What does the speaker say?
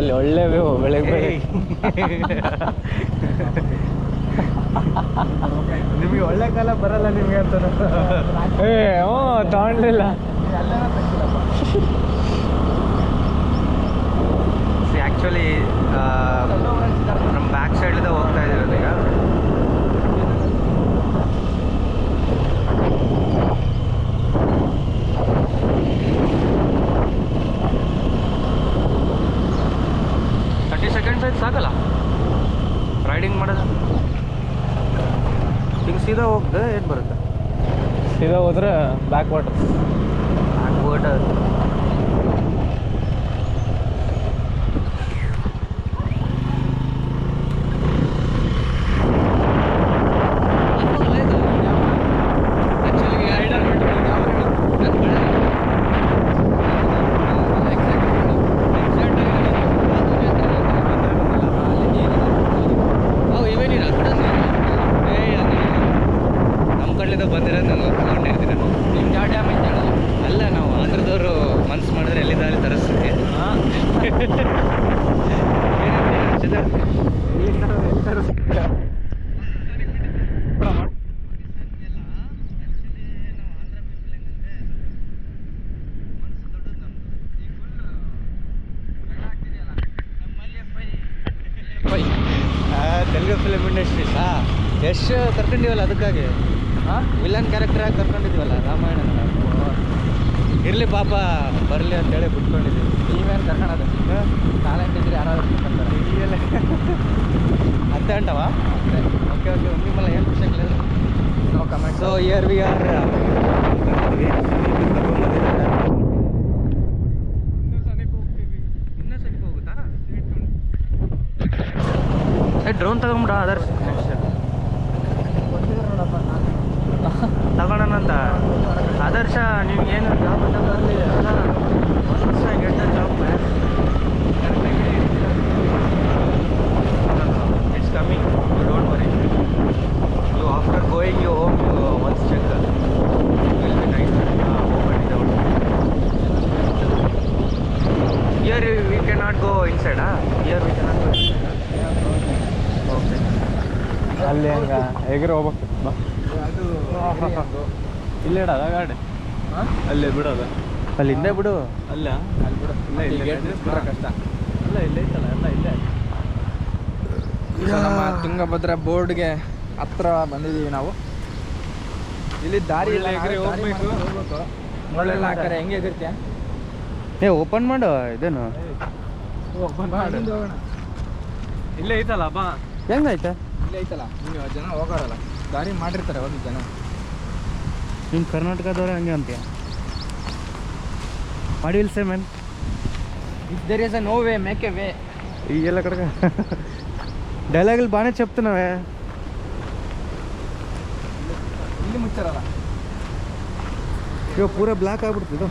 ಅಲ್ಲಿ ಒಳ್ಳೆ ವ್ಯೂ ಬೆಳಗ್ಗೆ ಬೆಳಗ್ಗೆ. ನಿಮಗೆ ಒಳ್ಳೆ ಕಾಲ ಬರಲ್ಲ ನಿಮಗೆ ಅಂತ. ಹ್ಞೂ ತಗೊಂಡಿಲ್ಲ. ಆ್ಯಕ್ಚುಲಿ ನಮ್ಮ ಬ್ಯಾಕ್ ಸೈಡಿಂದ ಹೋಗ್ತಾ ಇದ್ದೀವಿ ಈಗ. ಸೆಕೆಂಡ್ಸ್ ಆಯ್ತು ಸಾಕಲ್ಲ ರೈಡಿಂಗ್ ಮಾಡೋದು. ಹಿಂಗೆ ಸೀದಾ ಹೋಗ್ದೆ ಏನು ಬರುತ್ತೆ? ಸೀದಾ ಹೋದ್ರೆ ಬ್ಯಾಕ್ ವಾಟರ್. ಬಂದಿರೋದು ನಾನು ತಗೊಂಡಿರ್ತೀನಿ. ನಿಮ್ಮ ಯಾವ ಡ್ಯಾಮ್ ಐತೆ ಅಲ್ಲ, ನಾವು ಆಂಧ್ರದವರು ಮನ್ಸು ಮಾಡಿದ್ರೆ ಎಲ್ಲಿದ್ದಾಗಲಿ ತರಿಸ್ತೀವಿ. ತೆಲುಗು ಫಿಲ್ಮ್ ಇಂಡಸ್ಟ್ರೀಸಾ ಯಶ್ ಕರ್ಕೊಂಡಿವಲ್ಲ, ಅದಕ್ಕಾಗಿ ವಿಲನ್ ಕ್ಯಾರೆಕ್ಟರ್ ಆಗಿ ಕರ್ಕೊಂಡಿದ್ವಲ್ಲ ರಾಮಾಯಣ. ಇರಲಿ ಪಾಪ ಬರಲಿ ಅಂತೇಳಿ ಬಿಟ್ಕೊಂಡಿದ್ದೀವಿ. ನೀವೇನು ಕರ್ಕೊಳ್ಳೋದು? ಟ್ಯಾಲೆಂಟ್ ಇದ್ರೆ ಯಾರಾದ್ರೂ ಕರ್ಕೊಂತಾರೆ. ಈಗೆಲ್ಲ ಅತ್ತೆ ಅಂಟವ. ಓಕೆ ಓಕೆ, ನಿಮ್ಮಲ್ಲ ಏನು ಖುಷಿ ಆಗಲಿಲ್ಲ. No comment. So here we are drone ತಗೊಂಬಿಡ ಆದರ್ಶ ತಗೊಳ್ಳೋಣಂತ. ಆದರ್ಶ ನಿಮ್ಗೇನು ಜಾಬ್ ಬರಲಿ ಅಲ್ಲ, once I get the job it's coming, you don't worry. You after going you home you once check will be nice. Open it out. Here we can not go ಇನ್ಸೈಡಾ? Here we can not go inside. Okay, ಅಲ್ಲಿ ಹಂಗೆ ಎಗರು ಹೋಗ್ಬೇಕು. ಬಾ, ಇಲ್ಲೇ ಇಡೋದ ಗಾಡಿ? ಅಲ್ಲೇ ಬಿಡೋದ? ಅಲ್ಲಿ ಹಿಂದೆ ಬಿಡು. ಅಲ್ಲ ಅಲ್ಲಿ ಬಿಡು. ಇಲ್ಲೇ ಕಷ್ಟ. ಅಲ್ಲ ಇಲ್ಲೇ ಐತಲ್ಲ, ಎಲ್ಲ ಇಲ್ಲೇ. ಈಗ ನಮ್ಮ ತುಂಗಭದ್ರಾ ಬೋರ್ಡ್ಗೆ ಹತ್ರ ಬಂದಿದ್ದೀವಿ ನಾವು. ಇಲ್ಲಿ ದಾರಿ ಹೋಗ್ಬೇಕು. ಮುಳ್ಳೆಲ್ಲ ಹಾಕರೆ ಹೆಂಗೆ ಎಗಿರ್ತೀಯ? ಓಪನ್ ಮಾಡು ಇದೇನು. ಇಲ್ಲೇ ಐತಲ್ಲ ಬಾ. ಹೆಂಗಾಯ್ತಾ? ಇಲ್ಲೇ ಐತಲ್ಲ, ನೀವು ಜನ ಹೋಗೋರಲ್ಲ, ದಾರಿ ಮಾಡಿರ್ತಾರೆ ಒಂದು ಜನ. ನಿಮ್ಮ ಕರ್ನಾಟಕದವ್ರೆ ಹಂಗೆ ಅಂತೀಯ? ಮಾಡಿಲ್ say man. If there is a no way make a way. ಈಗೆಲ್ಲ ಕಡೆಗ ಡೈಲಾಗಲ್ಲಿ ಬಾನೇ చెప్తున్నావే. ಇಲ್ಲಿ ಮುಚ್ಚಾರಲ್ಲ, ಇವಾಗ ಪೂರಾ ಬ್ಲ್ಯಾಕ್ ಆಗ್ಬಿಡ್ತಿದ್ದು.